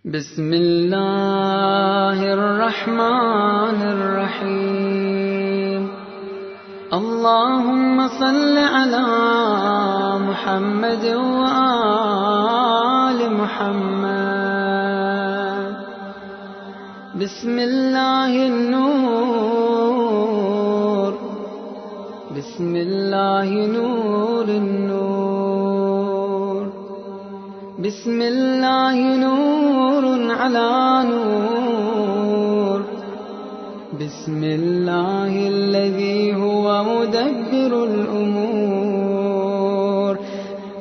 بسم الله الرحمن الرحيم اللهم صل على محمد وآل محمد بسم الله النور بسم الله نور النور بسم الله نور على نور بسم الله الذي هو مدبر الأمور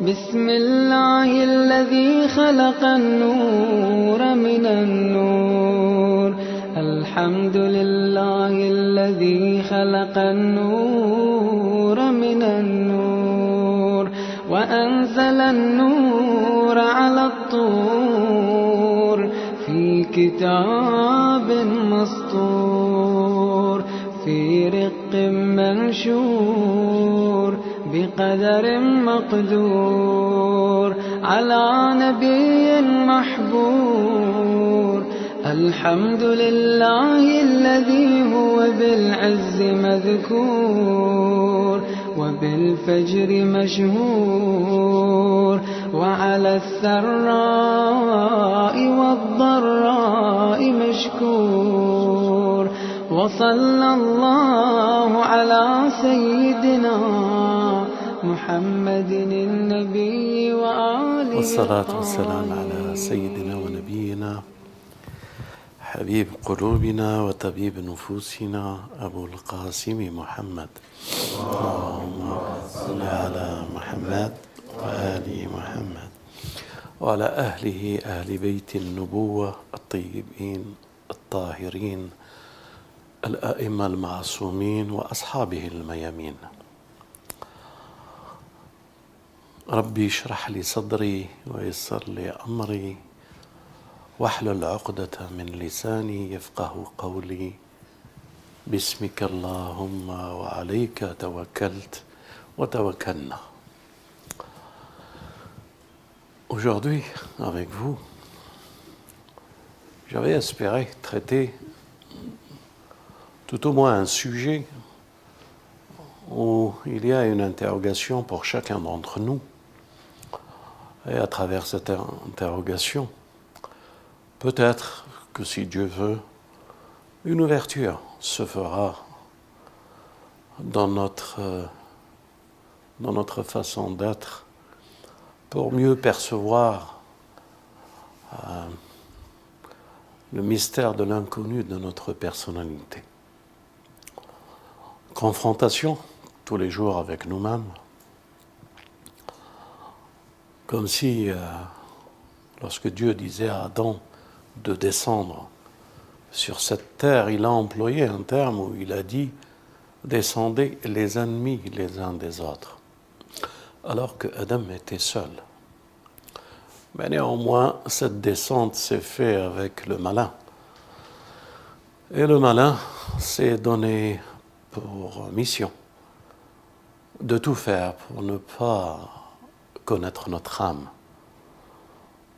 بسم الله الذي خلق النور من النور الحمد لله الذي خلق النور من النور وأنزل النور على الطور في كتاب مسطور في رق منشور بقدر مقدور على نبي محبور الحمد لله الذي هو بالعز مذكور وبالفجر مشهور وعلى السراء والضراء مشكور وصلى الله على سيدنا محمد النبي وآله والصلاة والسلام على سيدنا ونبينا حبيب قلوبنا وطبيب نفوسنا أبو القاسم محمد اللهم صل على محمد وآل محمد وعلى أهل بيت النبوة الطيبين الطاهرين الأئمة المعصومين وأصحابه الميامين ربي اشرح لي صدري ويسر لي أمري واحلل عقدة من لساني يفقه قولي باسمك اللهم وعليك توكلت وتوكلنا. Aujourd'hui, avec vous, j'avais espéré traiter tout au moins un sujet où il y a une interrogation pour chacun d'entre nous. Et à travers cette interrogation, peut-être que si Dieu veut, une ouverture se fera dans notre façon d'être pour mieux percevoir le mystère de l'inconnu de notre personnalité. Confrontation tous les jours avec nous-mêmes, comme si lorsque Dieu disait à Adam de descendre sur cette terre, il a employé un terme où il a dit « descendez les ennemis les uns des autres », alors que Adam était seul. Mais néanmoins, cette descente s'est faite avec le malin. Et le malin s'est donné pour mission de tout faire pour ne pas connaître notre âme.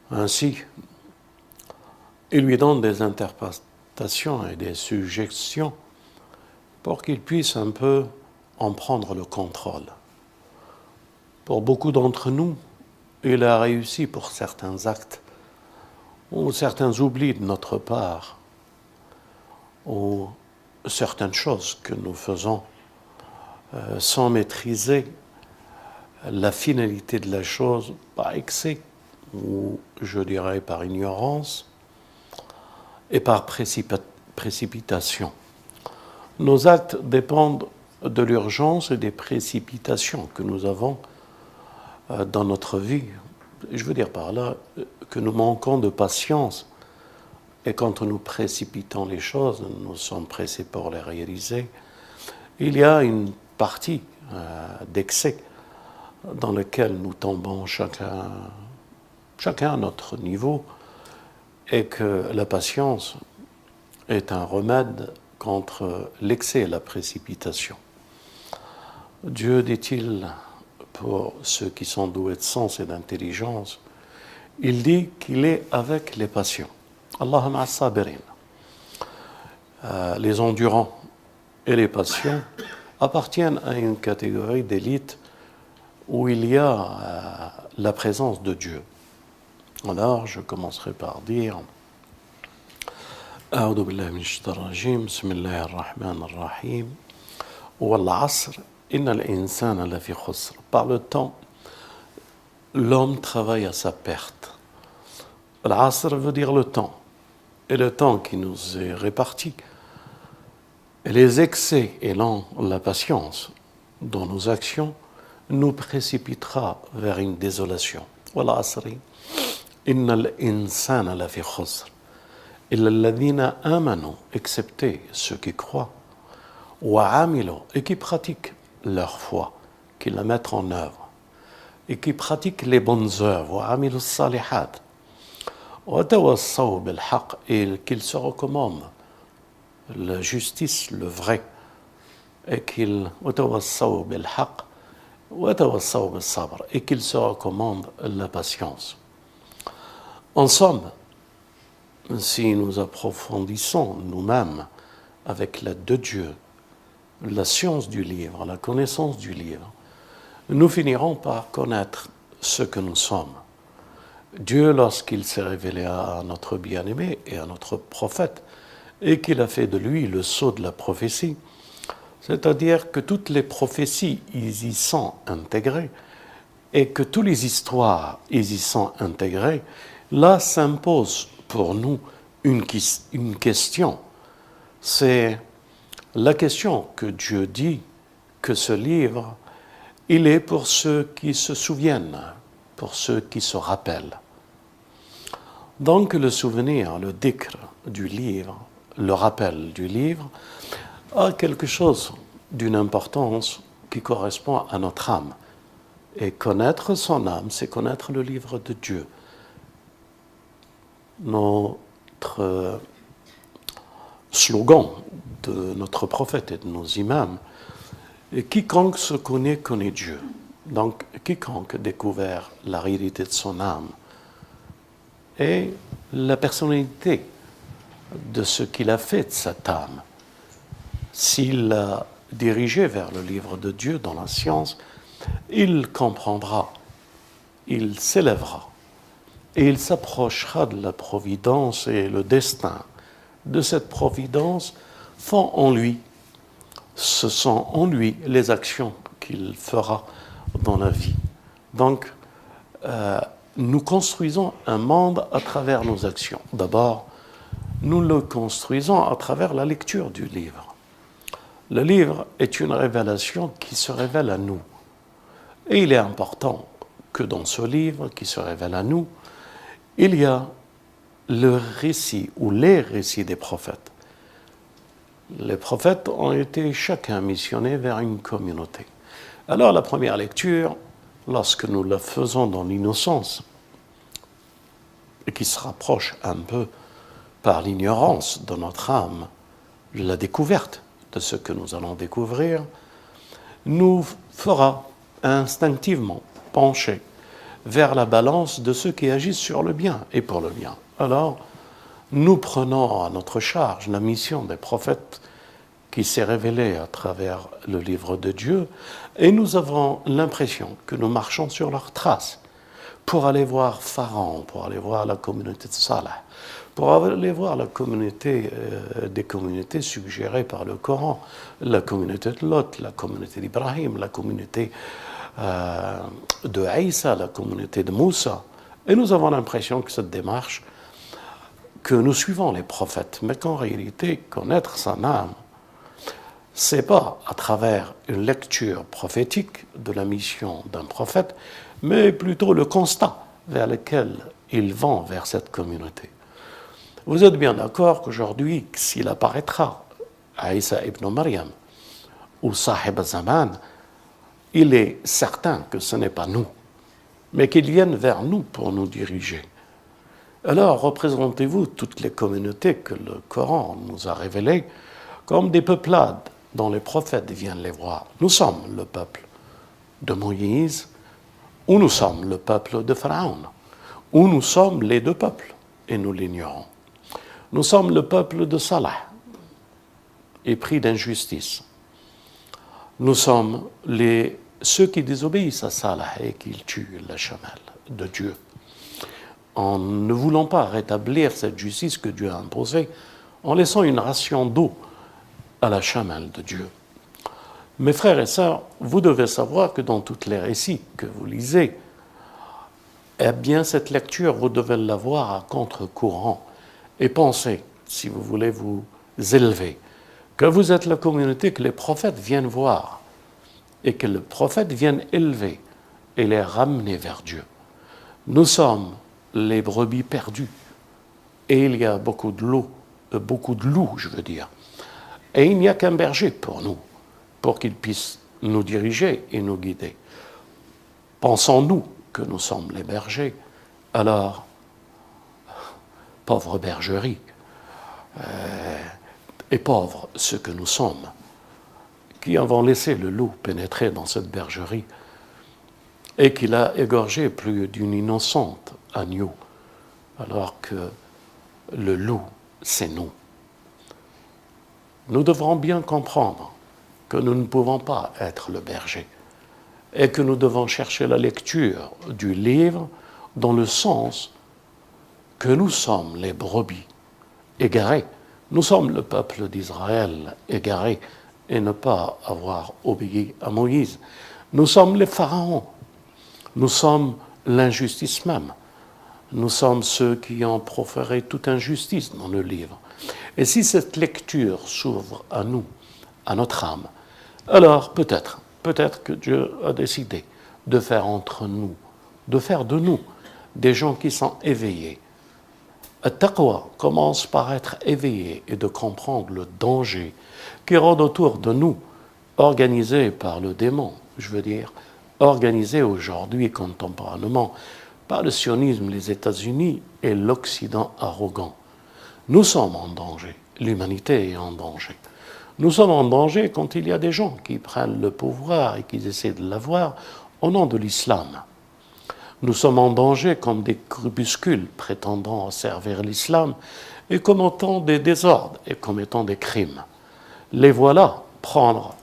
Ainsi, il lui donne des interprétations et des suggestions pour qu'il puisse un peu en prendre le contrôle. Pour beaucoup d'entre nous, il a réussi pour certains actes ou certains oublis de notre part ou certaines choses que nous faisons sans maîtriser la finalité de la chose par excès ou je dirais par ignorance et par précipitation. Nos actes dépendent de l'urgence et des précipitations que nous avons dans notre vie. Je veux dire par là que nous manquons de patience et quand nous précipitons les choses, nous sommes pressés pour les réaliser. Il y a une partie d'excès dans lequel nous tombons chacun à notre niveau et que la patience est un remède contre l'excès et la précipitation. Dieu, dit-il, pour ceux qui sont doués de sens et d'intelligence, il dit qu'il est avec les patients. Allahumma as-sabirin. Les endurants et les patients appartiennent à une catégorie d'élite où il y a la présence de Dieu. Alors, je commencerai par dire أعوذ بالله من الشيطان الرجيم بسم الله الرحمن الرحيم والعصر إن الإنسان لفي خسر. Par le temps, l'homme travaille à sa perte. Al-Asr veut dire le temps, et le temps qui nous est réparti. Et les excès et la patience dans nos actions nous précipitera vers une désolation. Wal-Asri, inna al-insana lafi khusr. Illa alladhina amanu, excepté ceux qui croient, wa amilu, et qui pratiquent leur foi, qui la mettent en œuvre, et qui pratiquent les bonnes œuvres, wa amilu salihat, wa tawassaw bil haqq, et qu'ils se recommandent la justice, le vrai, et qu'ils se recommandent la patience. En somme, si nous approfondissons nous-mêmes avec l'aide de Dieu, la science du livre, la connaissance du livre, nous finirons par connaître ce que nous sommes. Dieu, lorsqu'il s'est révélé à notre bien-aimé et à notre prophète, et qu'il a fait de lui le sceau de la prophétie, c'est-à-dire que toutes les prophéties y sont intégrées et que toutes les histoires y sont intégrées, là s'impose pour nous une question. C'est la question que Dieu dit que ce livre, il est pour ceux qui se souviennent, pour ceux qui se rappellent. Donc le souvenir, le dhikr du livre, le rappel du livre, a quelque chose d'une importance qui correspond à notre âme. Et connaître son âme, c'est connaître le livre de Dieu. Notre slogan de notre prophète et de nos imams, est quiconque se connaît, connaît Dieu. Donc, quiconque a découvert la réalité de son âme et la personnalité de ce qu'il a fait de cette âme, s'il l'a dirigé vers le livre de Dieu dans la science, il comprendra, il s'élèvera et il s'approchera de la providence, et le destin de cette providence font en lui. Ce sont en lui les actions qu'il fera dans la vie. Donc, nous construisons un monde à travers nos actions. D'abord, nous le construisons à travers la lecture du livre. Le livre est une révélation qui se révèle à nous. Et il est important que dans ce livre qui se révèle à nous, il y a le récit ou les récits des prophètes. Les prophètes ont été chacun missionnés vers une communauté. Alors la première lecture, lorsque nous la faisons dans l'innocence, et qui se rapproche un peu par l'ignorance de notre âme, de la découverte de ce que nous allons découvrir, nous fera instinctivement pencher vers la balance de ceux qui agissent sur le bien et pour le bien. Alors, nous prenons à notre charge la mission des prophètes qui s'est révélée à travers le livre de Dieu, et nous avons l'impression que nous marchons sur leurs traces pour aller voir Pharaon, pour aller voir la communauté de Salah, pour aller voir la communauté, des communautés suggérées par le Coran, la communauté de Lot, la communauté d'Ibrahim, la communauté de Isa, la communauté de Moussa. Et nous avons l'impression que cette démarche, que nous suivons les prophètes, mais qu'en réalité, connaître son âme, c'est pas à travers une lecture prophétique de la mission d'un prophète, mais plutôt le constat vers lequel il vont vers cette communauté. Vous êtes bien d'accord qu'aujourd'hui, s'il apparaîtra Isa ibn Maryam ou Sahib Zaman, il est certain que ce n'est pas nous, mais qu'ils viennent vers nous pour nous diriger. Alors, représentez-vous toutes les communautés que le Coran nous a révélées comme des peuplades dont les prophètes viennent les voir. Nous sommes le peuple de Moïse, ou nous sommes le peuple de Pharaon, où nous sommes les deux peuples, et nous l'ignorons. Nous sommes le peuple de Salah, épris d'injustice. Nous sommes ceux qui désobéissent à Salah et qui tuent la chamelle de Dieu, en ne voulant pas rétablir cette justice que Dieu a imposée, en laissant une ration d'eau à la chamelle de Dieu. Mes frères et sœurs, vous devez savoir que dans tous les récits que vous lisez, eh bien cette lecture, vous devez l'avoir à contre-courant et pensez, si vous voulez vous élever, que vous êtes la communauté que les prophètes viennent voir et que les prophètes viennent élever et les ramener vers Dieu. Nous sommes les brebis perdues et il y a beaucoup de loups, je veux dire. Et il n'y a qu'un berger pour nous, pour qu'il puisse nous diriger et nous guider. Pensons-nous que nous sommes les bergers, alors, pauvre bergerie, et pauvres ceux que nous sommes, qui avons laissé le loup pénétrer dans cette bergerie et qu'il a égorgé plus d'une innocente agneau, alors que le loup, c'est nous. Nous devrons bien comprendre que nous ne pouvons pas être le berger et que nous devons chercher la lecture du livre dans le sens que nous sommes les brebis égarées. Nous sommes le peuple d'Israël égaré et ne pas avoir obéi à Moïse. Nous sommes les pharaons. Nous sommes l'injustice même. Nous sommes ceux qui ont proféré toute injustice dans le livre. Et si cette lecture s'ouvre à nous, à notre âme, alors peut-être que Dieu a décidé de faire entre nous, de faire de nous des gens qui sont éveillés. At-taqwa commence par être éveillé et de comprendre le danger qui rôde autour de nous, organisé par le démon, je veux dire, organisé aujourd'hui contemporanément par le sionisme, les États-Unis et l'Occident arrogant. Nous sommes en danger, l'humanité est en danger. Nous sommes en danger quand il y a des gens qui prennent le pouvoir et qui essaient de l'avoir au nom de l'islam. Nous sommes en danger comme des crépuscules prétendant servir l'islam et commettant des désordres et commettant des crimes. Les voilà prendre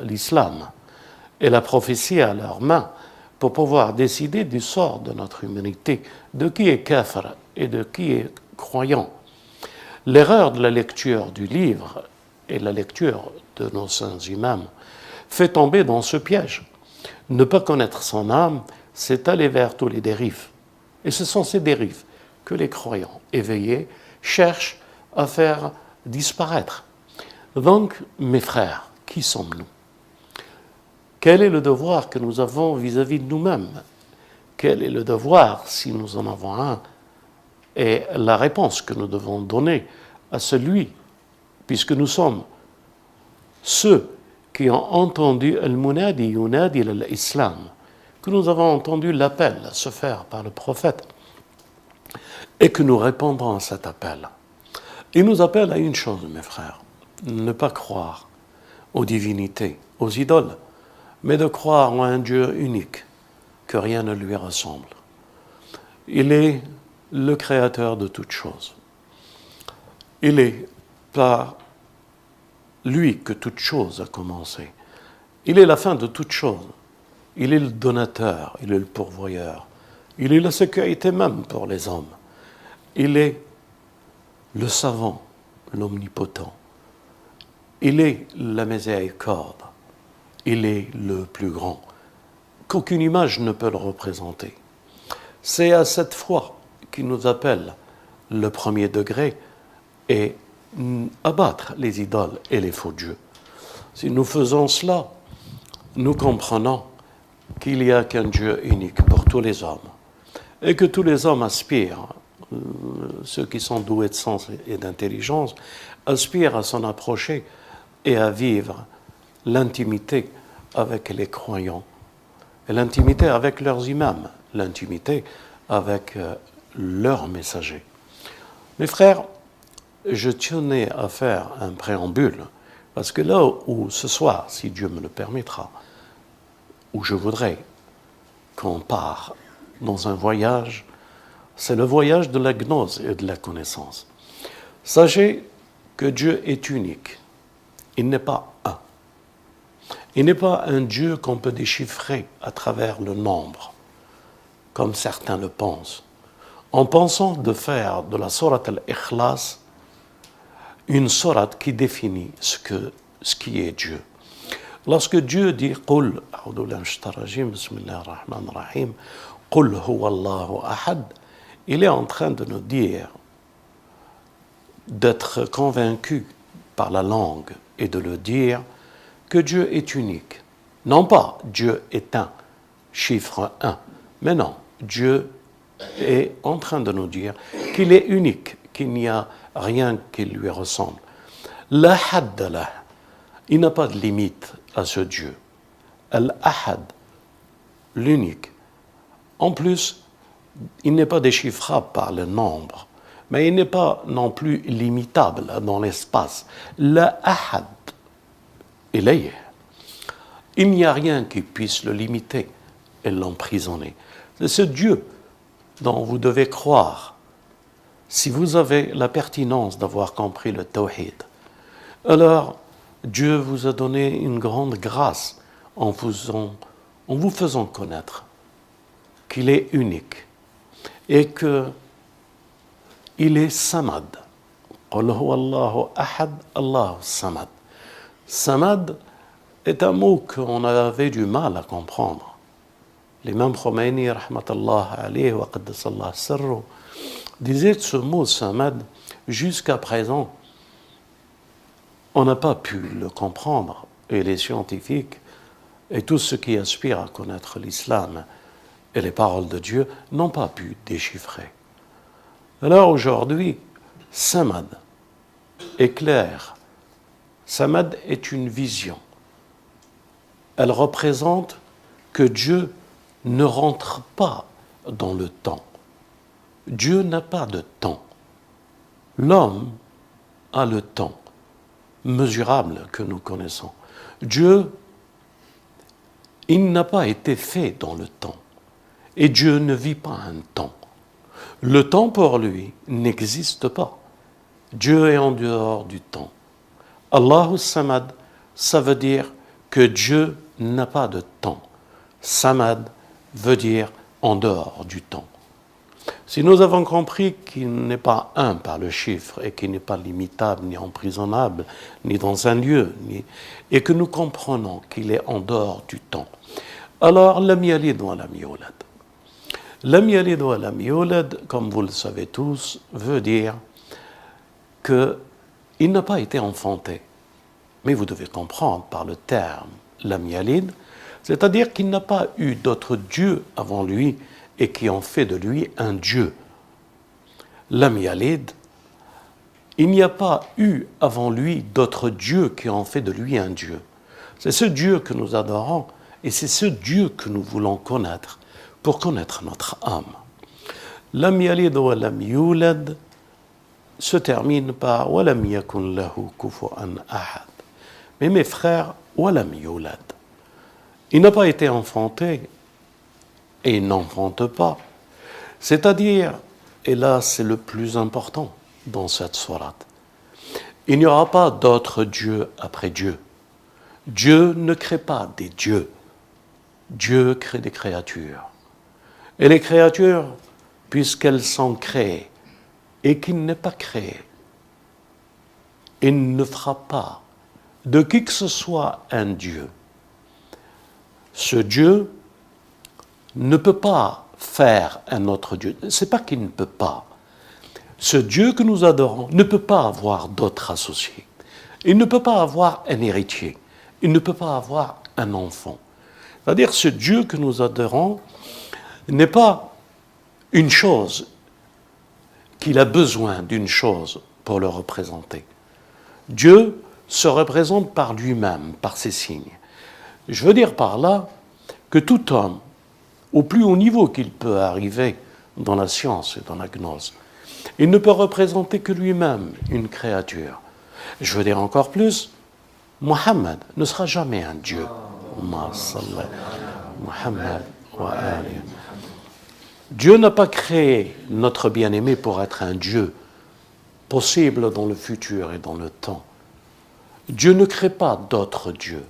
l'islam et la prophétie à leurs mains pour pouvoir décider du sort de notre humanité, de qui est kafir et de qui est croyant. L'erreur de la lecture du livre et la lecture de nos saints imams fait tomber dans ce piège. Ne pas connaître son âme, c'est aller vers tous les dérives. Et ce sont ces dérives que les croyants éveillés cherchent à faire disparaître. Donc, mes frères, qui sommes-nous? Quel est le devoir que nous avons vis-à-vis de nous-mêmes? Quel est le devoir, si nous en avons un, et la réponse que nous devons donner à celui, puisque nous sommes ceux qui ont entendu al-munadi yunadi al-islam, que nous avons entendu l'appel se faire par le prophète, et que nous répondrons à cet appel. Il nous appelle à une chose, mes frères, ne pas croire aux divinités, aux idoles, mais de croire en un Dieu unique, que rien ne lui ressemble. Il est le créateur de toutes choses. Il est par lui que toute chose a commencé. Il est la fin de toutes choses. Il est le donateur, il est le pourvoyeur. Il est la sécurité même pour les hommes. Il est le savant, l'omnipotent. Il est la miséricorde. Il est le plus grand, qu'aucune image ne peut le représenter. C'est à cette foi qu'il nous appelle le premier degré et abattre les idoles et les faux dieux. Si nous faisons cela, nous comprenons qu'il n'y a qu'un Dieu unique pour tous les hommes et que tous les hommes aspirent, ceux qui sont doués de sens et d'intelligence, aspirent à s'en approcher et à vivre l'intimité avec les croyants, et l'intimité avec leurs imams, l'intimité avec leurs messagers. Mes frères, je tenais à faire un préambule, parce que là où ce soir, si Dieu me le permettra, où je voudrais qu'on parte dans un voyage c'est le voyage de la gnose et de la connaissance. Sachez que Dieu est unique. Il n'est pas un. Il n'est pas un Dieu qu'on peut déchiffrer à travers le nombre, comme certains le pensent, en pensant de faire de la sourate al-Ikhlas une sourate qui définit ce qui est Dieu. Lorsque Dieu dit « Qul, a'udhu billahi minash shaitanir rajim, bismillahir rahmanir rahim, Qul huwa Allahu ahad », il est en train de nous dire d'être convaincu par la langue et de le dire que Dieu est unique. Non pas Dieu est un, chiffre 1, mais non, Dieu est en train de nous dire qu'il est unique, qu'il n'y a rien qui lui ressemble. La hadda lah, il n'a pas de limite à ce Dieu. Al-Ahad, l'unique. En plus, il n'est pas déchiffrable par le nombre, mais il n'est pas non plus limitable dans l'espace. Al-Ahad, ilayh. Il n'y a rien qui puisse le limiter et l'emprisonner. C'est ce Dieu dont vous devez croire si vous avez la pertinence d'avoir compris le tawhid. Alors, Dieu vous a donné une grande grâce en vous faisant connaître qu'il est unique et qu'il est samad. Qul huwa Allahu ahad, Allahu samad. Samad est un mot qu'on avait du mal à comprendre. L'imam Khomeini, rahmatallah alayhi wa qaddasallah sirru, disait ce mot samad, jusqu'à présent, on n'a pas pu le comprendre, et les scientifiques et tous ceux qui aspirent à connaître l'islam et les paroles de Dieu n'ont pas pu déchiffrer. Alors aujourd'hui, samad est clair. Samad est une vision. Elle représente que Dieu ne rentre pas dans le temps. Dieu n'a pas de temps. L'homme a le temps mesurable que nous connaissons. Dieu, il n'a pas été fait dans le temps. Et Dieu ne vit pas un temps. Le temps pour lui n'existe pas. Dieu est en dehors du temps. Allahu Samad, ça veut dire que Dieu n'a pas de temps. Samad veut dire en dehors du temps. Si nous avons compris qu'il n'est pas un par le chiffre et qu'il n'est pas limitable, ni emprisonnable, ni dans un lieu, et que nous comprenons qu'il est en dehors du temps, alors lam yalid wa lam yulad. Lam yalid wa lam yulad, comme vous le savez tous, veut dire qu'il n'a pas été enfanté. Mais vous devez comprendre par le terme lam yalid, c'est-à-dire qu'il n'a pas eu d'autres dieux avant lui et qui ont fait de lui un Dieu. Lam yalid, il n'y a pas eu avant lui d'autres dieux qui ont fait de lui un Dieu. C'est ce Dieu que nous adorons et c'est ce Dieu que nous voulons connaître pour connaître notre âme. Lam yalid wa lam yulad se termine par wa lam yakun lahu kufuwan ahad. Mais mes frères, wa lam yulad. Il n'a pas été enfanté et il n'enfante pas. C'est-à-dire, et là c'est le plus important dans cette sourate, il n'y aura pas d'autres dieux après Dieu. Dieu ne crée pas des dieux. Dieu crée des créatures. Et les créatures, puisqu'elles sont créées et qu'il n'est pas créé, il ne fera pas de qui que ce soit un Dieu. Ce Dieu ne peut pas faire un autre Dieu. Ce n'est pas qu'il ne peut pas. Ce Dieu que nous adorons ne peut pas avoir d'autres associés. Il ne peut pas avoir un héritier. Il ne peut pas avoir un enfant. C'est-à-dire ce Dieu que nous adorons n'est pas une chose qu'il a besoin d'une chose pour le représenter. Dieu se représente par lui-même, par ses signes. Je veux dire par là que tout homme, au plus haut niveau qu'il peut arriver dans la science et dans la gnose, il ne peut représenter que lui-même une créature. Je veux dire encore plus, Mohammed ne sera jamais un Dieu. Muhammad wa ali. Dieu n'a pas créé notre bien-aimé pour être un Dieu possible dans le futur et dans le temps. Dieu ne crée pas d'autres dieux.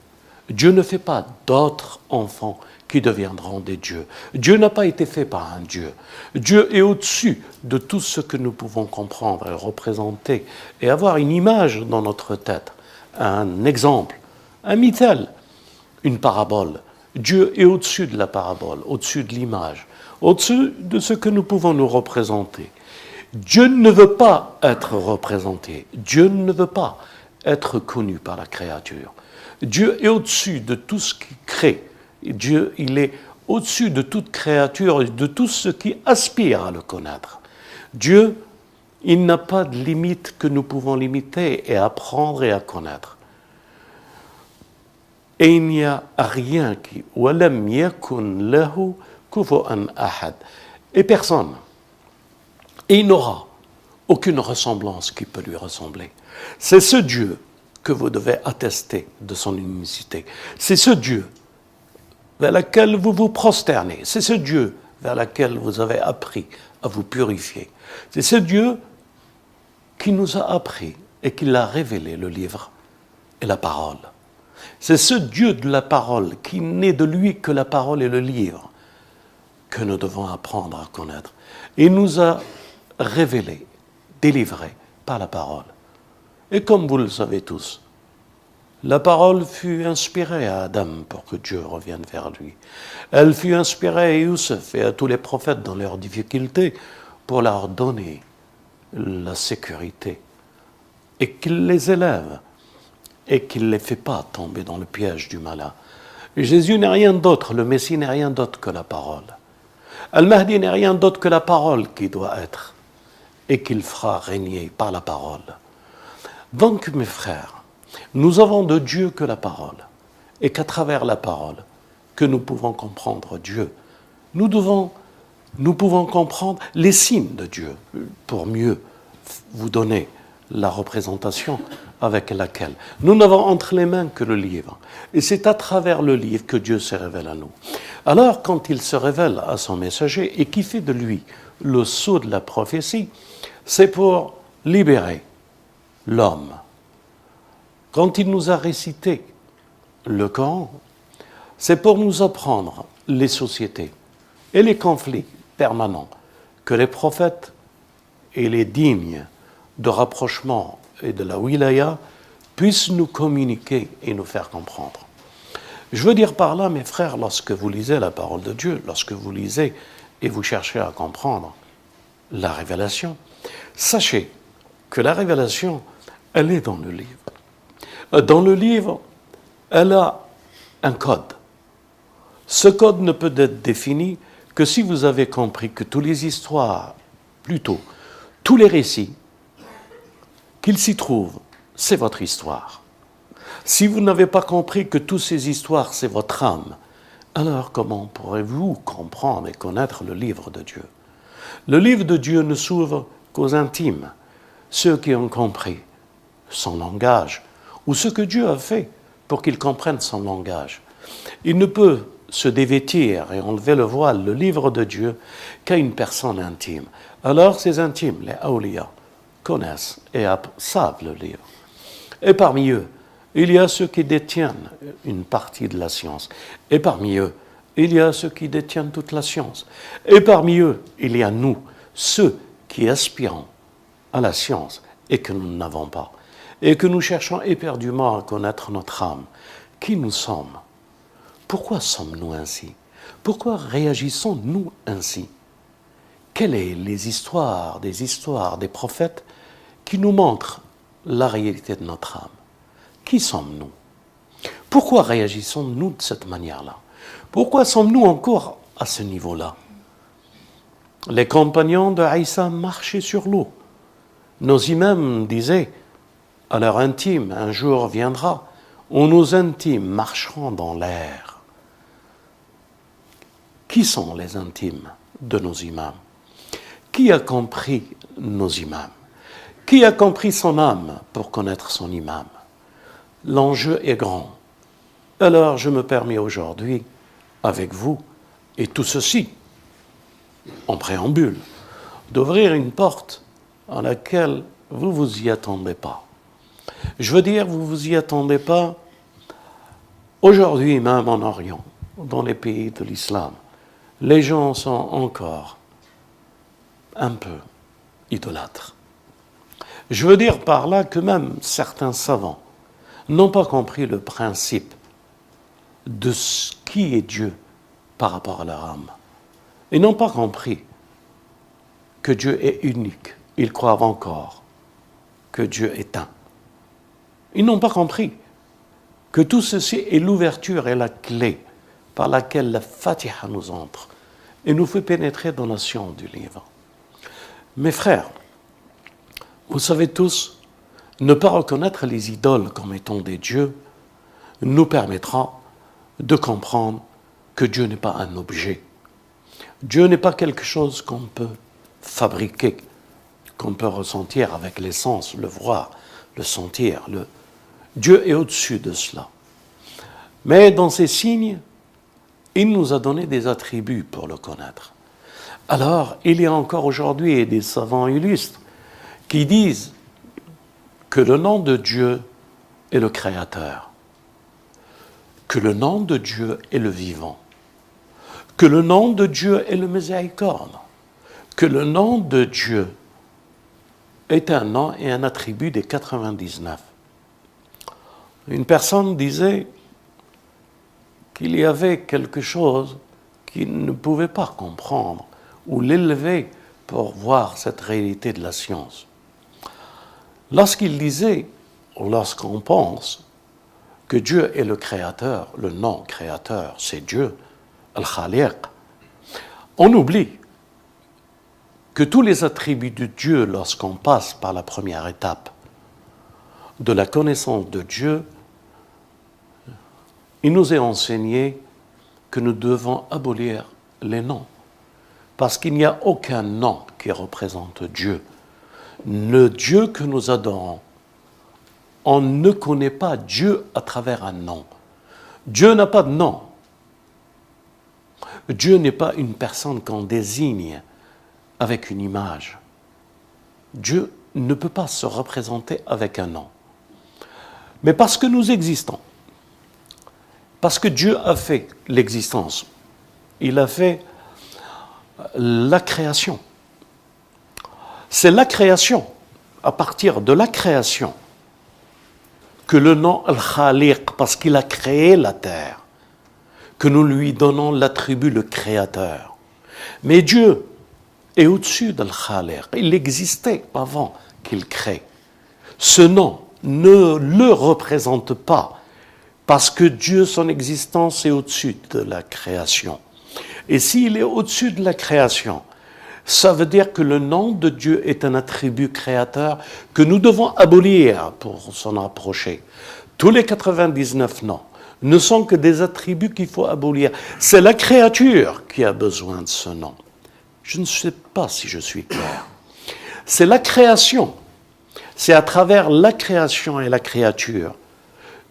Dieu ne fait pas d'autres enfants qui deviendront des dieux. Dieu n'a pas été fait par un Dieu. Dieu est au-dessus de tout ce que nous pouvons comprendre et représenter et avoir une image dans notre tête, un exemple, un mythel, une parabole. Dieu est au-dessus de la parabole, au-dessus de l'image, au-dessus de ce que nous pouvons nous représenter. Dieu ne veut pas être représenté. Dieu ne veut pas être connu par la créature. Dieu est au-dessus de tout ce qui crée. Dieu, il est au-dessus de toute créature et de tout ce qui aspire à le connaître. Dieu, il n'a pas de limite que nous pouvons limiter et apprendre et à connaître. Et il n'y a rien qui... وَلَمْ يَكُنْ لَهُ كُفُوًا أَحَدٌ. Et personne. Et il n'aura aucune ressemblance qui peut lui ressembler. C'est ce Dieu que vous devez attester de son unicité. C'est ce Dieu vers lequel vous vous prosternez. C'est ce Dieu vers lequel vous avez appris à vous purifier. C'est ce Dieu qui nous a appris et qui l'a révélé, le livre et la parole. C'est ce Dieu de la parole qui n'est de lui que la parole et le livre que nous devons apprendre à connaître. Il nous a révélé, délivré par la parole. Et comme vous le savez tous, la parole fut inspirée à Adam pour que Dieu revienne vers lui. Elle fut inspirée à Youssef et à tous les prophètes dans leurs difficultés pour leur donner la sécurité et qu'il les élève et qu'il ne les fait pas tomber dans le piège du malin. Jésus n'est rien d'autre, le Messie n'est rien d'autre que la parole. Al-Mahdi n'est rien d'autre que la parole qui doit être et qu'il fera régner par la parole. Donc, mes frères, nous avons de Dieu que la parole, et qu'à travers la parole, que nous pouvons comprendre Dieu. Nous pouvons comprendre les signes de Dieu, pour mieux vous donner la représentation avec laquelle. Nous n'avons entre les mains que le livre, et c'est à travers le livre que Dieu se révèle à nous. Alors, quand il se révèle à son messager, et qui fait de lui le sceau de la prophétie, c'est pour libérer l'homme. Quand il nous a récité le Coran, c'est pour nous apprendre les sociétés et les conflits permanents que les prophètes et les dignes de rapprochement et de la wilaya puissent nous communiquer et nous faire comprendre. Je veux dire par là, mes frères, lorsque vous lisez la parole de Dieu, lorsque vous lisez et vous cherchez à comprendre la révélation, sachez que la révélation, elle est dans le livre. Dans le livre, elle a un code. Ce code ne peut être défini que si vous avez compris que toutes les histoires, plutôt tous les récits qu'il s'y trouve, c'est votre histoire. Si vous n'avez pas compris que toutes ces histoires, c'est votre âme, alors comment pourrez-vous comprendre et connaître le livre de Dieu? Le livre de Dieu ne s'ouvre qu'aux intimes, ceux qui ont compris son langage, ou ce que Dieu a fait pour qu'ils comprennent son langage. Il ne peut se dévêtir et enlever le voile, le livre de Dieu, qu'à une personne intime. Alors ces intimes, les awliya, connaissent et savent le livre. Et parmi eux, il y a ceux qui détiennent une partie de la science. Et parmi eux, il y a ceux qui détiennent toute la science. Et parmi eux, il y a nous, ceux qui aspirons à la science et que nous n'avons pas. Et que nous cherchons éperdument à connaître notre âme. Qui nous sommes? Pourquoi sommes-nous ainsi? Pourquoi réagissons-nous ainsi? Quelles sont les histoires des prophètes qui nous montrent la réalité de notre âme? Qui sommes-nous? Pourquoi réagissons-nous de cette manière-là? Pourquoi sommes-nous encore à ce niveau-là? Les compagnons de Aïssa marchaient sur l'eau. Nos imams disaient à leur intime, un jour viendra où nos intimes marcheront dans l'air. Qui sont les intimes de nos imams? Qui a compris nos imams? Qui a compris son âme pour connaître son imam? L'enjeu est grand. Alors je me permets aujourd'hui, avec vous, et tout ceci, en préambule, d'ouvrir une porte à laquelle vous ne vous y attendez pas. Je veux dire, vous ne vous y attendez pas aujourd'hui même en Orient, dans les pays de l'islam. Les gens sont encore un peu idolâtres. Je veux dire par là que même certains savants n'ont pas compris le principe de ce qui est Dieu par rapport à leur âme. Ils n'ont pas compris que Dieu est unique. Ils croient encore que Dieu est un. Ils n'ont pas compris que tout ceci est l'ouverture et la clé par laquelle la Fatiha nous entre et nous fait pénétrer dans la science du livre. Mes frères, vous savez tous, ne pas reconnaître les idoles comme étant des dieux nous permettra de comprendre que Dieu n'est pas un objet. Dieu n'est pas quelque chose qu'on peut fabriquer, qu'on peut ressentir avec les sens, le voir, le sentir. Dieu est au-dessus de cela. Mais dans ces signes, il nous a donné des attributs pour le connaître. Alors, il y a encore aujourd'hui des savants illustres qui disent que le nom de Dieu est le Créateur, que le nom de Dieu est le vivant, que le nom de Dieu est le miséricorde, que le nom de Dieu est un nom et un attribut des 99. Une personne disait qu'il y avait quelque chose qu'il ne pouvait pas comprendre ou l'élever pour voir cette réalité de la science. Lorsqu'il disait, ou lorsqu'on pense que Dieu est le créateur, le nom créateur, c'est Dieu, Al-Khaliq, on oublie que tous les attributs de Dieu, lorsqu'on passe par la première étape de la connaissance de Dieu, il nous est enseigné que nous devons abolir les noms, parce qu'il n'y a aucun nom qui représente Dieu. Le Dieu que nous adorons, on ne connaît pas Dieu à travers un nom. Dieu n'a pas de nom. Dieu n'est pas une personne qu'on désigne avec une image. Dieu ne peut pas se représenter avec un nom. Mais parce que nous existons, parce que Dieu a fait l'existence, il a fait la création. C'est la création, à partir de la création, que le nom Al-Khaliq, parce qu'il a créé la terre, que nous lui donnons l'attribut le créateur. Mais Dieu est au-dessus d'Al-Khaliq. Il existait avant qu'il crée. Ce nom ne le représente pas, parce que Dieu, son existence, est au-dessus de la création. Et s'il est au-dessus de la création, ça veut dire que le nom de Dieu est un attribut créateur que nous devons abolir pour s'en approcher. Tous les 99 noms ne sont que des attributs qu'il faut abolir. C'est la créature qui a besoin de ce nom. Je ne sais pas si je suis clair. C'est la création. C'est à travers la création et la créature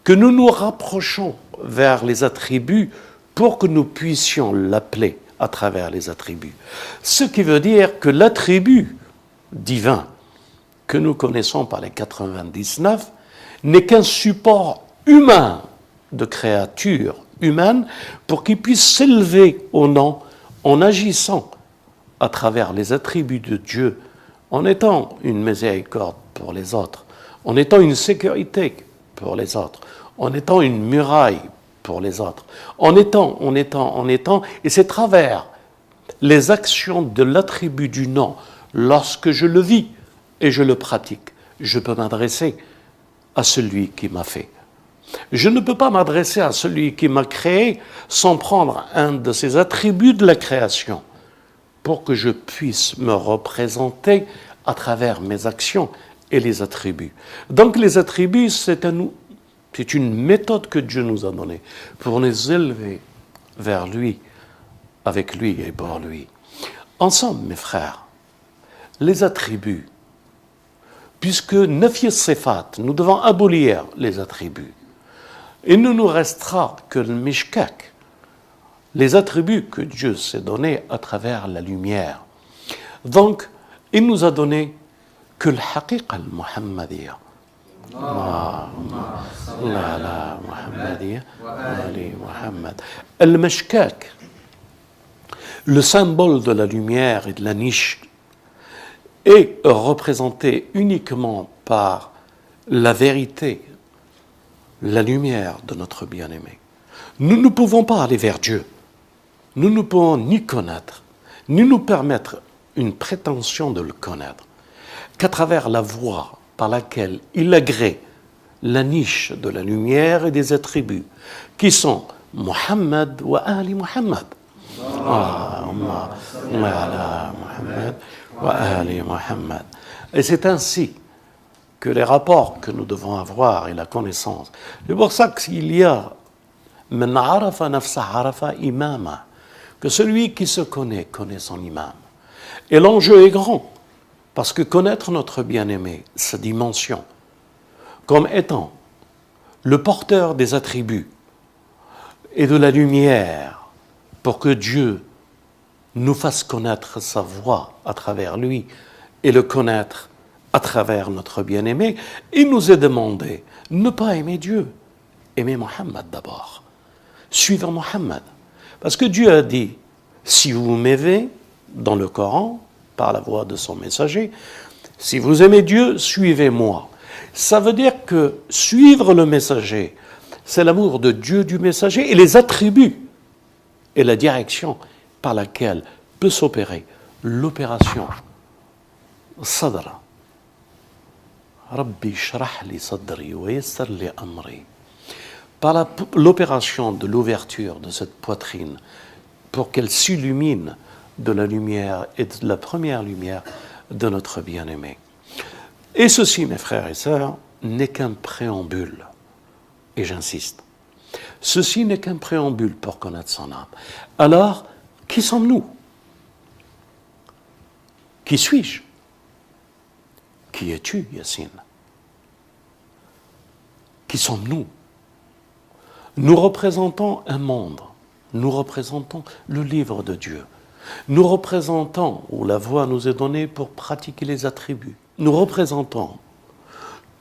que nous nous rapprochons vers les attributs pour que nous puissions l'appeler à travers les attributs. Ce qui veut dire que l'attribut divin que nous connaissons par les 99 n'est qu'un support humain de créature humaine pour qu'il puisse s'élever au nom en agissant à travers les attributs de Dieu, en étant une miséricorde pour les autres, en étant une sécurité pour les autres, en étant une muraille pour les autres, en étant, et c'est à travers les actions de l'attribut du nom, lorsque je le vis et je le pratique, je peux m'adresser à celui qui m'a fait. Je ne peux pas m'adresser à celui qui m'a créé sans prendre un de ces attributs de la création pour que je puisse me représenter à travers mes actions et les attributs. Donc les attributs, c'est une méthode que Dieu nous a donnée pour nous élever vers lui, avec lui et pour lui. Ensemble, mes frères, les attributs, puisque Nafy Sifat, nous devons abolir les attributs. Il ne nous restera que le Mishkak, les attributs que Dieu s'est donnés à travers la lumière. Donc, il nous a donné que le haqiqa al-muhammadiyya. Allahumma salli ala Muhammadiyya wa ali Muhammad. Al-mashkak, le symbole de la lumière et de la niche, est représenté uniquement par la vérité, la lumière de notre bien-aimé. Nous ne pouvons pas aller vers Dieu. Nous ne pouvons ni connaître, ni nous permettre une prétention de le connaître, qu'à travers la voie par laquelle il agrée la niche de la lumière et des attributs, qui sont Muhammad wa Ali Muhammad. Allahumma salli ala Muhammad wa Ali Muhammad. Et c'est ainsi que les rapports que nous devons avoir et la connaissance. C'est pour ça qu'il y a Man arafa nafsa arafa imama, que celui qui se connaît, connaît son imam. Et l'enjeu est grand, parce que connaître notre bien-aimé, sa dimension, comme étant le porteur des attributs et de la lumière, pour que Dieu nous fasse connaître sa voix à travers lui et le connaître à travers notre bien-aimé, il nous est demandé de ne pas aimer Dieu, aimer Mohammed d'abord. Suivre Mohammed. Parce que Dieu a dit, si vous m'aimez, dans le Coran, par la voix de son messager, si vous aimez Dieu, suivez-moi. Ça veut dire que suivre le messager, c'est l'amour de Dieu du messager et les attributs et la direction par laquelle peut s'opérer l'opération Sadra. Rabbi shrah li sadri wa yassir li amri. Par l'opération de l'ouverture de cette poitrine, pour qu'elle s'illumine de la lumière et de la première lumière de notre bien-aimé. Et ceci, mes frères et sœurs, n'est qu'un préambule. Et j'insiste, ceci n'est qu'un préambule pour connaître son âme. Alors, qui sommes-nous? Qui suis-je? Qui es-tu, Yassine? Qui sommes-nous? Nous représentons un monde, nous représentons le livre de Dieu, nous représentons, où la voie nous est donnée pour pratiquer les attributs, nous représentons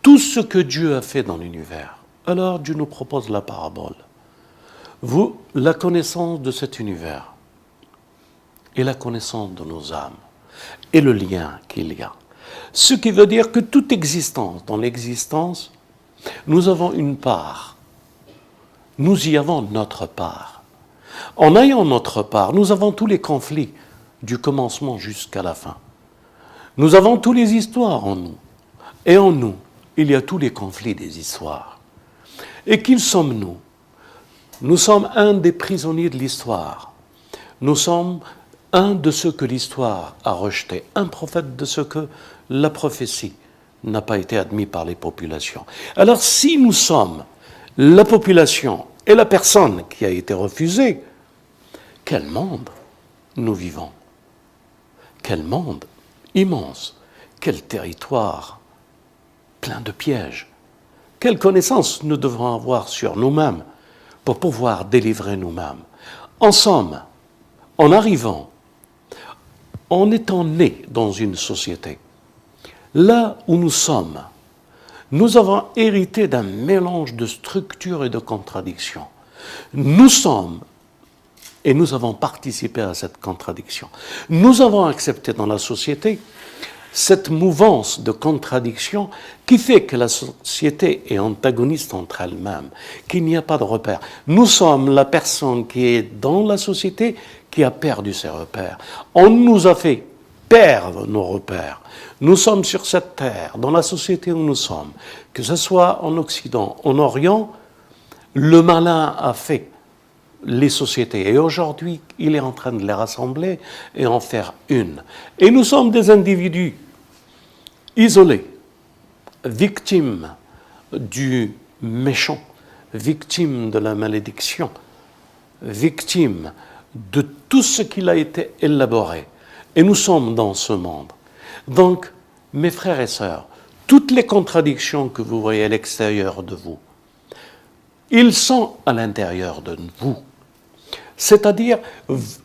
tout ce que Dieu a fait dans l'univers. Alors Dieu nous propose la parabole. Vous, la connaissance de cet univers et la connaissance de nos âmes et le lien qu'il y a. Ce qui veut dire que toute existence, dans l'existence, nous avons une part. Nous y avons notre part. En ayant notre part, nous avons tous les conflits du commencement jusqu'à la fin. Nous avons toutes les histoires en nous. Et en nous, il y a tous les conflits des histoires. Et qui sommes-nous? Nous sommes un des prisonniers de l'histoire. Nous sommes un de ceux que l'histoire a rejeté, un prophète de ce que la prophétie n'a pas été admise par les populations. Alors si nous sommes la population et la personne qui a été refusée, quel monde nous vivons? Quel monde immense, quel territoire plein de pièges. Quelle connaissance nous devons avoir sur nous-mêmes pour pouvoir délivrer nous-mêmes. En somme, en arrivant, en étant nés dans une société, là où nous sommes, nous avons hérité d'un mélange de structures et de contradictions. Nous sommes, et nous avons participé à cette contradiction. Nous avons accepté dans la société cette mouvance de contradiction qui fait que la société est antagoniste entre elle-même, qu'il n'y a pas de repère. Nous sommes la personne qui est dans la société qui a perdu ses repères. On nous a fait perdre nos repères. Nous sommes sur cette terre, dans la société où nous sommes, que ce soit en Occident, en Orient, le malin a fait les sociétés. Et aujourd'hui, il est en train de les rassembler et en faire une. Et nous sommes des individus isolés, victimes du méchant, victimes de la malédiction, victimes de tout ce qu'il a été élaboré. Et nous sommes dans ce monde. Donc, mes frères et sœurs, toutes les contradictions que vous voyez à l'extérieur de vous, ils sont à l'intérieur de vous. C'est-à-dire,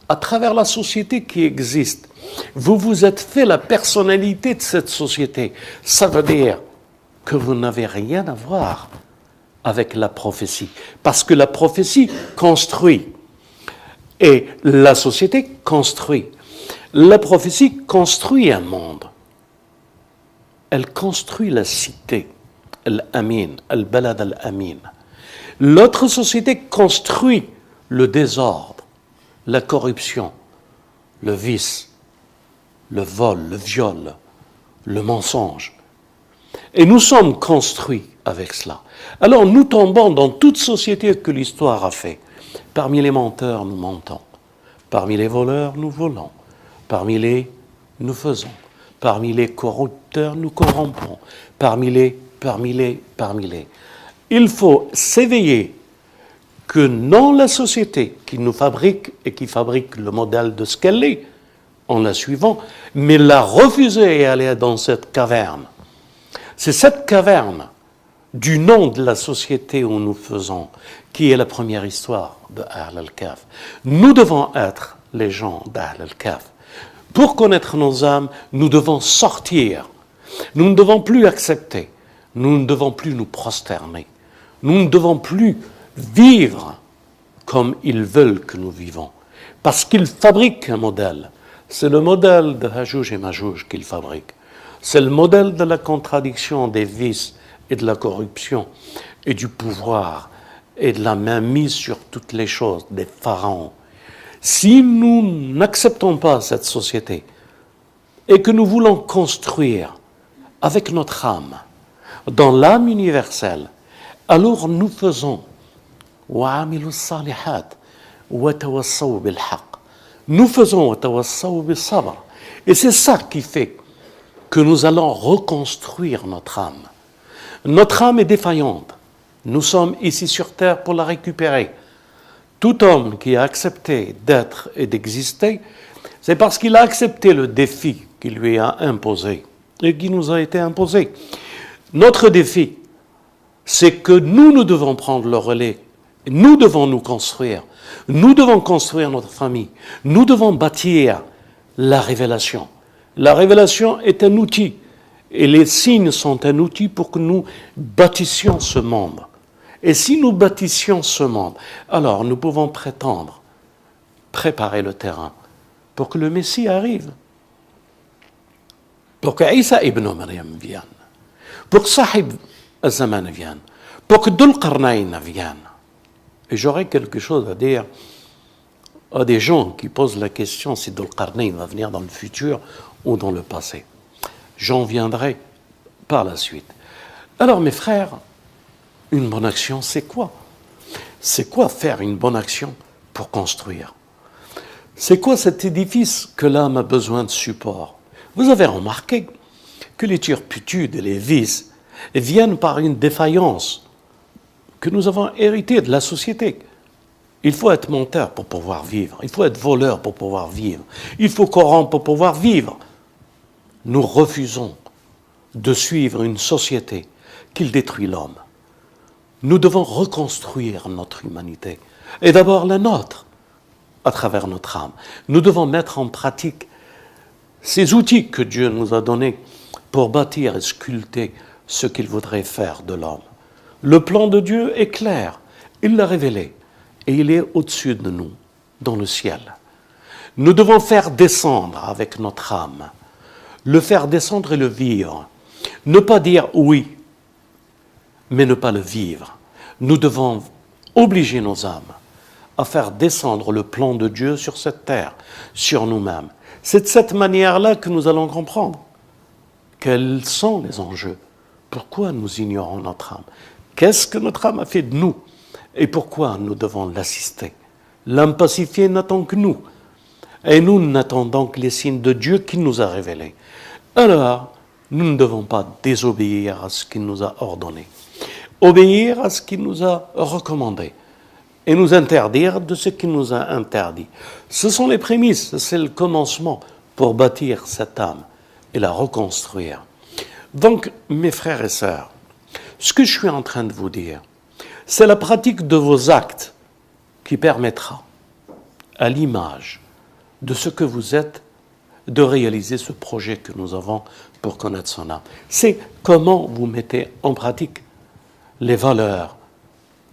à travers la société qui existe, vous vous êtes fait la personnalité de cette société. Ça veut dire que vous n'avez rien à voir avec la prophétie. Parce que la prophétie construit. Et la société construit. La prophétie construit un monde. Elle construit la cité. Al-Amin, Al-Balad Al-Amin. L'autre société construit le désordre, la corruption, le vice, le vol, le viol, le mensonge. Et nous sommes construits avec cela. Alors nous tombons dans toute société que l'histoire a fait. Parmi les menteurs, nous mentons. Parmi les voleurs, nous volons. Parmi les, nous faisons. Parmi les corrupteurs, nous corrompons. Parmi les. Il faut s'éveiller que non la société qui nous fabrique et qui fabrique le modèle de ce qu'elle est, en la suivant, mais la refuser et aller dans cette caverne. C'est cette caverne du nom de la société où nous faisons, qui est la première histoire de Ahl al-Kahf. Nous devons être les gens d'Ahl al-Kahf. Pour connaître nos âmes, nous devons sortir. Nous ne devons plus accepter. Nous ne devons plus nous prosterner. Nous ne devons plus vivre comme ils veulent que nous vivons. Parce qu'ils fabriquent un modèle. C'est le modèle de Hajouj et Majouj qu'ils fabriquent. C'est le modèle de la contradiction des vices et de la corruption et du pouvoir et de la mainmise sur toutes les choses, des pharaons. Si nous n'acceptons pas cette société et que nous voulons construire avec notre âme, dans l'âme universelle, alors nous faisons وَعَمِلُوا الصَّالِحَاتِ وَتَوَصَّوْا بِالْحَقِّ. Nous faisons وَتَوَصَّوْا بِالصَّبْرِ. Et c'est ça qui fait que nous allons reconstruire notre âme. Notre âme est défaillante. Nous sommes ici sur terre pour la récupérer. Tout homme qui a accepté d'être et d'exister, c'est parce qu'il a accepté le défi qui lui a imposé et qui nous a été imposé. Notre défi, c'est que nous devons prendre le relais. Nous devons nous construire. Nous devons construire notre famille. Nous devons bâtir la révélation. La révélation est un outil. Et les signes sont un outil pour que nous bâtissions ce monde. Et si nous bâtissions ce monde, alors nous pouvons préparer le terrain pour que le Messie arrive. Pour que Isa ibn Maryam vienne. Pour que Sahib al-Zaman vienne. Pour que Dhul Qarnayn vienne. Et j'aurais quelque chose à dire à des gens qui posent la question si Dhul Qarnayn va venir dans le futur ou dans le passé. J'en viendrai par la suite. Alors mes frères, une bonne action, c'est quoi? C'est quoi faire une bonne action pour construire? C'est quoi cet édifice que l'âme a besoin de support? Vous avez remarqué que les turpitudes et les vices viennent par une défaillance que nous avons héritée de la société. Il faut être menteur pour pouvoir vivre. Il faut être voleur pour pouvoir vivre. Il faut corrompre pour pouvoir vivre. Nous refusons de suivre une société qui détruit l'homme. Nous devons reconstruire notre humanité, et d'abord la nôtre, à travers notre âme. Nous devons mettre en pratique ces outils que Dieu nous a donnés pour bâtir et sculpter ce qu'il voudrait faire de l'homme. Le plan de Dieu est clair, il l'a révélé, et il est au-dessus de nous, dans le ciel. Nous devons faire descendre avec notre âme, le faire descendre et le vivre. Ne pas dire oui, mais ne pas le vivre. Nous devons obliger nos âmes à faire descendre le plan de Dieu sur cette terre, sur nous-mêmes. C'est de cette manière-là que nous allons comprendre quels sont les enjeux. Pourquoi nous ignorons notre âme? Qu'est-ce que notre âme a fait de nous? Et pourquoi nous devons l'assister? L'âme pacifiée n'attend que nous. Et nous n'attendons que les signes de Dieu qu'il nous a révélés. Alors, nous ne devons pas désobéir à ce qu'il nous a ordonné. Obéir à ce qu'il nous a recommandé. Et nous interdire de ce qu'il nous a interdit. Ce sont les prémices, c'est le commencement pour bâtir cette âme et la reconstruire. Donc, mes frères et sœurs, ce que je suis en train de vous dire, c'est la pratique de vos actes qui permettra à l'image de ce que vous êtes, de réaliser ce projet que nous avons pour connaître son âme. C'est comment vous mettez en pratique les valeurs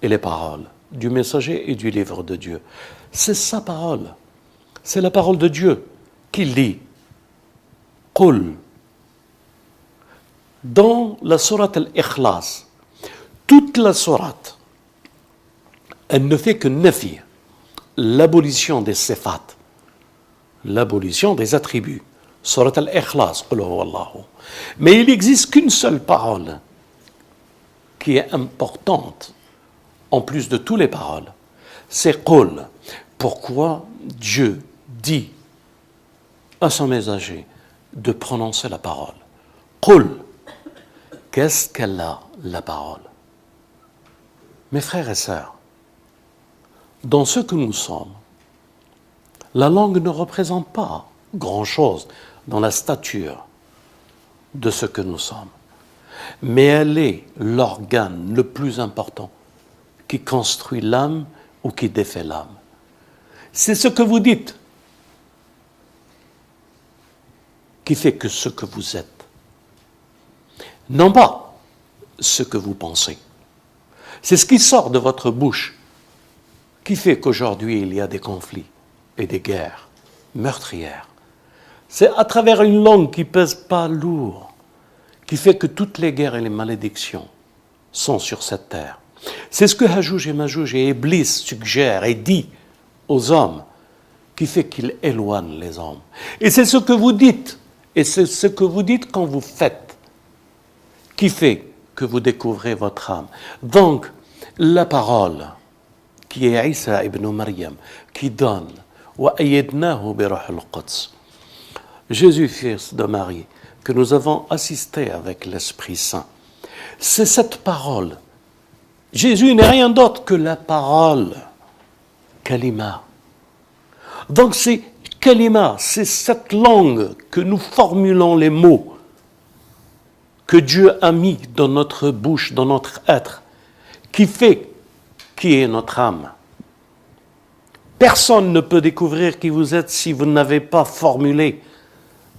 et les paroles du messager et du livre de Dieu. C'est sa parole. C'est la parole de Dieu qu'il dit. Qul. Dans la sourate Al-Ikhlas, toute la sourate, elle ne fait que nafi, l'abolition des sifat, l'abolition des attributs. Sourate Al-Ikhlas, Qul huwa Allahu. Mais il n'existe qu'une seule parole qui est importante, en plus de toutes les paroles. C'est Qul. Pourquoi Dieu dit à son messager de prononcer la parole? Qul. Qu'est-ce qu'elle a, la parole? Mes frères et sœurs, dans ce que nous sommes, la langue ne représente pas grand-chose dans la stature de ce que nous sommes. Mais elle est l'organe le plus important qui construit l'âme ou qui défait l'âme. C'est ce que vous dites qui fait que ce que vous êtes. Non pas ce que vous pensez. C'est ce qui sort de votre bouche qui fait qu'aujourd'hui il y a des conflits et des guerres meurtrières. C'est à travers une langue qui pèse pas lourd qui fait que toutes les guerres et les malédictions sont sur cette terre. C'est ce que Hajouj et Majouj et Iblis suggèrent et dit aux hommes qui fait qu'ils éloignent les hommes. Et c'est ce que vous dites, et c'est ce que vous dites quand vous faites, qui fait que vous découvrez votre âme. Donc, la parole qui est Isa ibn Maryam, qui donne وَأَيَّدْنَاهُ بِرُوحِ الْقُدْسِ, Jésus, fils de Marie, que nous avons assisté avec l'Esprit Saint. C'est cette parole. Jésus n'est rien d'autre que la parole, kalima. Donc c'est kalima, c'est cette langue que nous formulons les mots que Dieu a mis dans notre bouche, dans notre être, qui fait qui est notre âme. Personne ne peut découvrir qui vous êtes si vous n'avez pas formulé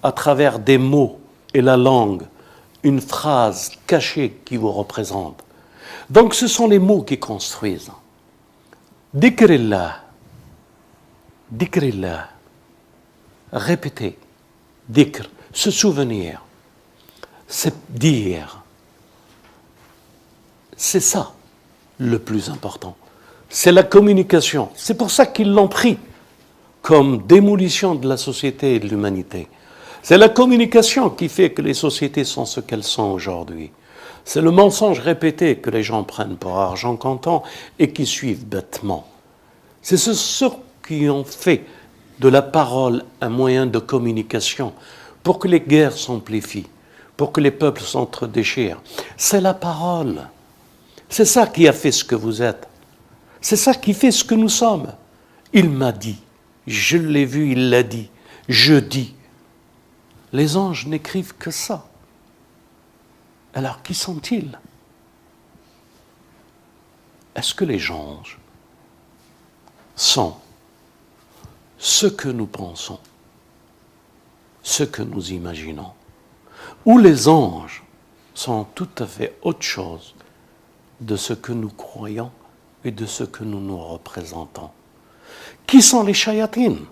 à travers des mots et la langue une phrase cachée qui vous représente. Donc ce sont les mots qui construisent. Dhikrillah, dhikrillah, répéter, dhikr, se souvenir, c'est dire. C'est ça le plus important. C'est la communication. C'est pour ça qu'ils l'ont pris comme démolition de la société et de l'humanité. C'est la communication qui fait que les sociétés sont ce qu'elles sont aujourd'hui. C'est le mensonge répété que les gens prennent pour argent comptant et qui suivent bêtement. C'est ceux qui ont fait de la parole un moyen de communication pour que les guerres s'amplifient, pour que les peuples s'entre-déchirent. C'est la parole. C'est ça qui a fait ce que vous êtes. C'est ça qui fait ce que nous sommes. Il m'a dit, je l'ai vu, il l'a dit, je dis. Les anges n'écrivent que ça. Alors, qui sont-ils? Est-ce que les anges sont ce que nous pensons, ce que nous imaginons, ou les anges sont tout à fait autre chose de ce que nous croyons et de ce que nous nous représentons? Qui sont les shayatines?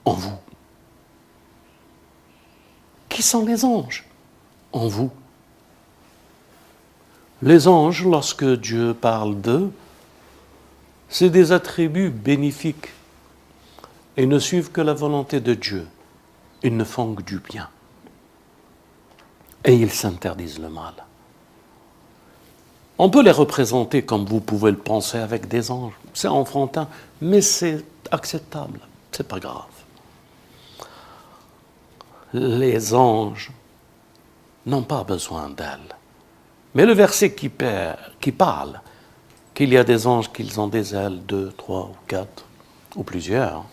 En vous. Qui sont les anges? En vous. Les anges, lorsque Dieu parle d'eux, c'est des attributs bénéfiques et ne suivent que la volonté de Dieu. Ils ne font que du bien. Et ils s'interdisent le mal. On peut les représenter comme vous pouvez le penser avec des anges. C'est enfantin, mais c'est acceptable. C'est pas grave. Les anges n'ont pas besoin d'elles. Mais le verset qui parle qu'il y a des anges qui ont des ailes, 2, 3 ou 4, ou plusieurs,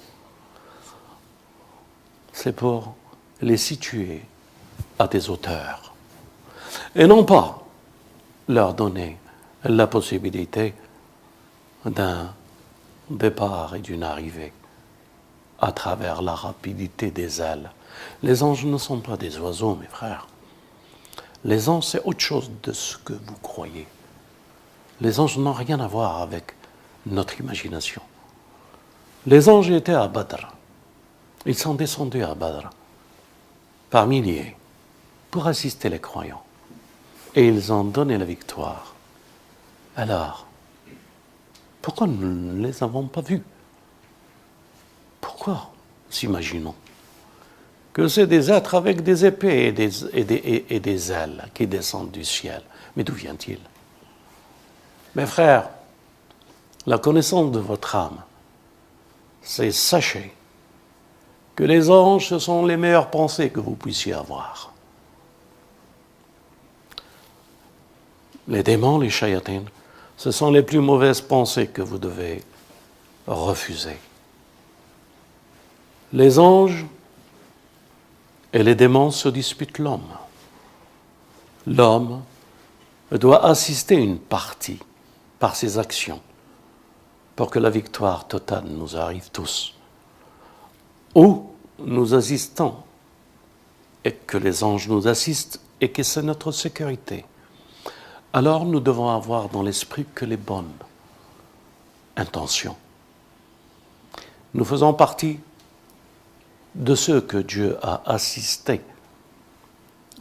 c'est pour les situer à des hauteurs. Et non pas leur donner la possibilité d'un départ et d'une arrivée à travers la rapidité des ailes. Les anges ne sont pas des oiseaux, mes frères. Les anges, c'est autre chose de ce que vous croyez. Les anges n'ont rien à voir avec notre imagination. Les anges étaient à Badr. Ils sont descendus à Badr par milliers pour assister les croyants. Et ils ont donné la victoire. Alors, pourquoi nous ne les avons pas vus? Pourquoi s'imaginons que c'est des êtres avec des épées et des ailes qui descendent du ciel? Mais d'où vient-il? Mes frères, la connaissance de votre âme, c'est sachez que les anges, ce sont les meilleures pensées que vous puissiez avoir. Les démons, les shayatins, ce sont les plus mauvaises pensées que vous devez refuser. Les anges et les démons se disputent l'homme. L'homme doit assister une partie par ses actions pour que la victoire totale nous arrive tous. Ou nous assistons et que les anges nous assistent et que c'est notre sécurité. Alors nous devons avoir dans l'esprit que les bonnes intentions. Nous faisons partie de ceux que Dieu a assistés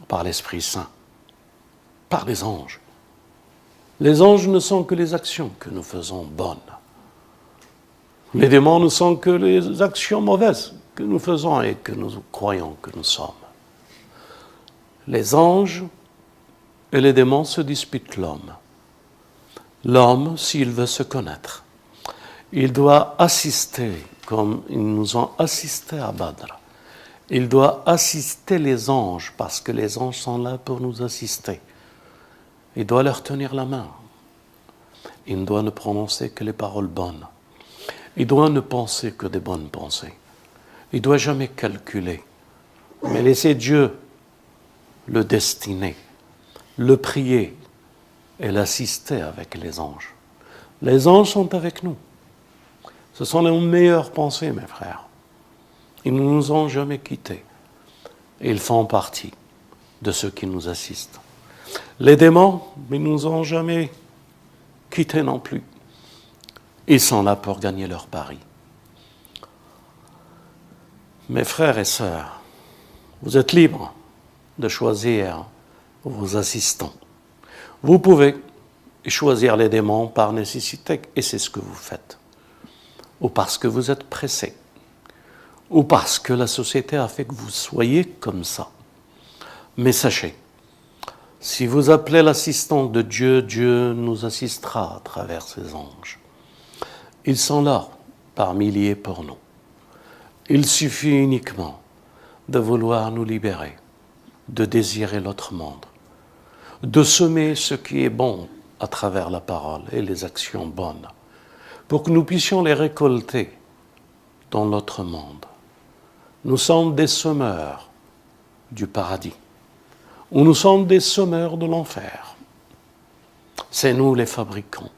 par l'Esprit Saint, par les anges. Les anges ne sont que les actions que nous faisons bonnes. Les démons ne sont que les actions mauvaises que nous faisons et que nous croyons que nous sommes. Les anges et les démons se disputent l'homme. L'homme, s'il veut se connaître, il doit assister, comme ils nous ont assisté à Badr. Il doit assister les anges, parce que les anges sont là pour nous assister. Il doit leur tenir la main. Il ne doit ne prononcer que les paroles bonnes. Il doit ne penser que des bonnes pensées. Il ne doit jamais calculer, mais laisser Dieu le destiner, le prier et l'assister avec les anges. Les anges sont avec nous. Ce sont les meilleures pensées, mes frères. Ils ne nous ont jamais quittés. Et ils font partie de ceux qui nous assistent. Les démons, ils ne nous ont jamais quittés non plus. Ils sont là pour gagner leur pari. Mes frères et sœurs, vous êtes libres de choisir vos assistants. Vous pouvez choisir les démons par nécessité, et c'est ce que vous faites. Ou parce que vous êtes pressé, ou parce que la société a fait que vous soyez comme ça. Mais sachez, si vous appelez l'assistant de Dieu, Dieu nous assistera à travers ses anges. Ils sont là, par milliers pour nous. Il suffit uniquement de vouloir nous libérer, de désirer l'autre monde, de semer ce qui est bon à travers la parole et les actions bonnes, pour que nous puissions les récolter dans l'autre monde. Nous sommes des semeurs du paradis, ou nous sommes des semeurs de l'enfer. C'est nous les fabricants.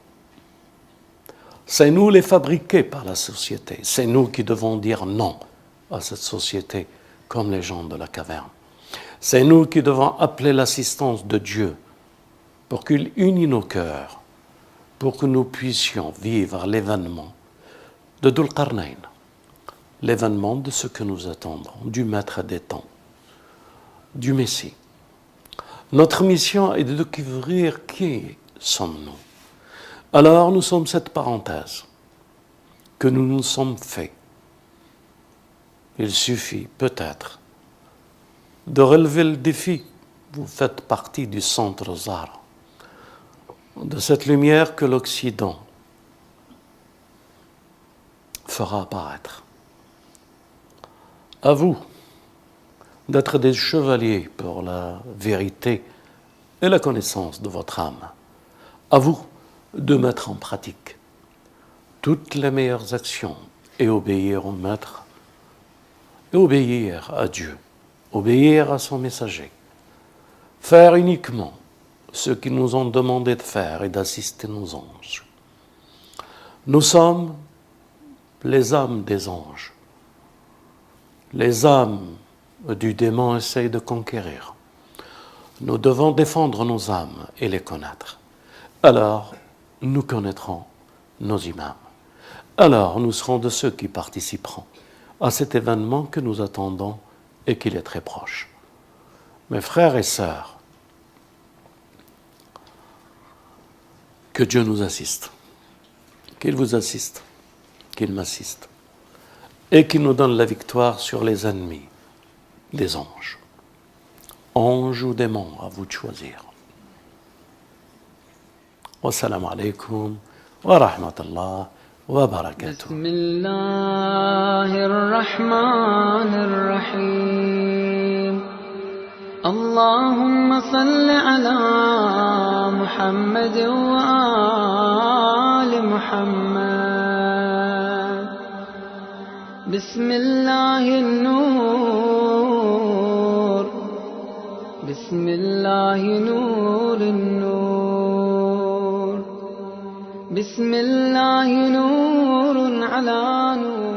C'est nous les fabriqués par la société. C'est nous qui devons dire non à cette société, comme les gens de la caverne. C'est nous qui devons appeler l'assistance de Dieu pour qu'il unisse nos cœurs, pour que nous puissions vivre l'événement de Dhul Qarnayn, l'événement de ce que nous attendons, du Maître des temps, du Messie. Notre mission est de découvrir qui sommes-nous. Alors nous sommes cette parenthèse que nous nous sommes faits. Il suffit peut-être de relever le défi. Vous faites partie du centre Zahra, de cette lumière que l'Occident fera apparaître. À vous d'être des chevaliers pour la vérité et la connaissance de votre âme. À vous de mettre en pratique toutes les meilleures actions et obéir au Maître, et obéir à Dieu, obéir à son messager. Faire uniquement ce qu'ils nous ont demandé de faire et d'assister nos anges. Nous sommes les âmes des anges. Les âmes du démon essayent de conquérir. Nous devons défendre nos âmes et les connaître. Alors, nous connaîtrons nos imams. Alors, nous serons de ceux qui participeront à cet événement que nous attendons et qu'il est très proche. Mes frères et sœurs, que Dieu nous assiste, qu'il vous assiste, qu'il m'assiste, et qu'il nous donne la victoire sur les ennemis des anges. Anges ou démons, à vous de choisir. Wassalamu alaikum wa rahmatullah wa barakatuh. بسم الله الرحمن الرحيم اللهم صل على محمد وآل محمد بسم الله النور بسم الله نور النور بسم الله نور على نور